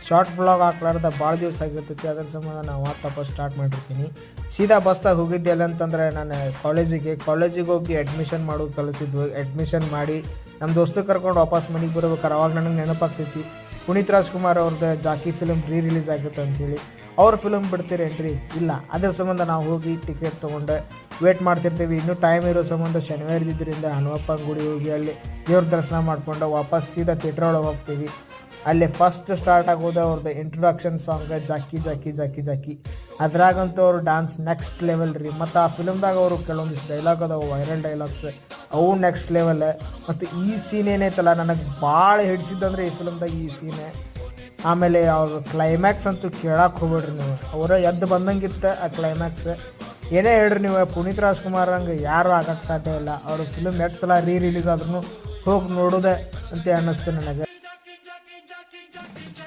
Short blog ಹಾಕ್ಲಾರ್ದ ಭಾಳ ದಿವಸ ಆಗಿರ್ತೈತಿ. ಅದ್ರ ಸಂಬಂಧ ನಾವು ಮತ್ತೆ ಸ್ಟಾರ್ಟ್ ಮಾಡಿರ್ತೀನಿ. ಸೀದಾ ಬಸ್ದಾಗ ಹೋಗಿದ್ದೆ ಅಂತಂದರೆ ನಾನು ಕಾಲೇಜಿಗೆ ಹೋಗಿ ಅಡ್ಮಿಷನ್ ಮಾಡೋದು ಕಲಿಸಿದ್ವು. ಅಡ್ಮಿಷನ್ ಮಾಡಿ ನಮ್ಮ ದೋಸ್ತು ಕರ್ಕೊಂಡು ವಾಪಸ್ ಮನೆಗೆ ಬರ್ಬೇಕಾರೆ ಅವಾಗ ನನಗೆ ನೆನಪಾಗ್ತೈತಿ ಪುನೀತ್ ರಾಜ್ಕುಮಾರ್ ಅವ್ರದ್ದು ಜಾಕಿ ಫಿಲಮ್ ರಿಲೀಸ್ ಆಗುತ್ತೆ ಅಂಥೇಳಿ. ಅವ್ರ ಫಿಲಮ್ ಬಿಡ್ತೀರೇನ್ರಿ? ಇಲ್ಲ. ಅದ್ರ ಸಂಬಂಧ ನಾವು ಹೋಗಿ ಟಿಕೆಟ್ ತೊಗೊಂಡು ವೇಟ್ ಮಾಡ್ತಿರ್ತೀವಿ. ಇನ್ನೂ ಟೈಮ್ ಇರೋ ಸಂಬಂಧ ಶನಿವಾರ ಇದ್ದಿದ್ದರಿಂದ ಹನುಮಪ್ಪನ ಗುಡಿ ಹೋಗಿ ಅಲ್ಲಿ ದೇವ್ರ ದರ್ಶನ ಮಾಡ್ಕೊಂಡು ವಾಪಸ್ ಸೀದಾ ಥಿಯೇಟ್ರ್ ಒಳಗೆ ಹೋಗ್ತೀವಿ. ಅಲ್ಲಿ ಫಸ್ಟ್ ಸ್ಟಾರ್ಟ್ ಆಗೋದು ಅವ್ರದ್ದು ಇಂಟ್ರೊಡಕ್ಷನ್ ಸಾಂಗ್ ಜಾಕಿ ಜಾಕಿ ಜಾಕಿ ಜಾಕಿ. ಅದ್ರಾಗಂತೂ ಅವ್ರು ಡ್ಯಾನ್ಸ್ ನೆಕ್ಸ್ಟ್ ಲೆವೆಲ್ ರೀ. ಮತ್ತು ಆ ಫಿಲಮ್ದಾಗ ಅವರು ಕೆಲವೊಂದಿಷ್ಟು ಡೈಲಾಗ್ ಅದಾವೆ, ವೈರಲ್ ಡೈಲಾಗ್ಸ್, ಅವು ನೆಕ್ಸ್ಟ್ ಲೆವೆಲ್. ಮತ್ತು ಈ ಸೀನ್ ಏನೈತಲ್ಲ ನನಗೆ ಭಾಳ ಹಿಡಿಸಿದ್ದಂದ್ರೆ ಈ ಫಿಲಮ್ದಾಗ ಈ ಸೀನೆ. ಆಮೇಲೆ ಅವ್ರ ಕ್ಲೈಮ್ಯಾಕ್ಸ್ ಅಂತೂ ಕೇಳಕ್ಕೆ ಹೋಗ್ಬೇಡ್ರಿ ನೀವು. ಅವರ ಎದ್ದು ಬಂದಂಗಿತ್ತು ಆ ಕ್ಲೈಮ್ಯಾಕ್ಸ್. ಏನೇ ಹೇಳ್ರಿ ನೀವು, ಪುನೀತ್ ರಾಜ್ಕುಮಾರ್ ಹಂಗೆ ಯಾರೂ ಆಗಕ್ಕೆ ಸಾಧ್ಯ ಇಲ್ಲ. ಅವ್ರ ಫಿಲಮ್ ಎಷ್ಟು ಸಲ ರಿಲೀಸ್ ಆದ್ರೂ ಹೋಗಿ ನೋಡೋದೆ ಅಂತ ಅನ್ನಿಸ್ತು ನನಗೆ.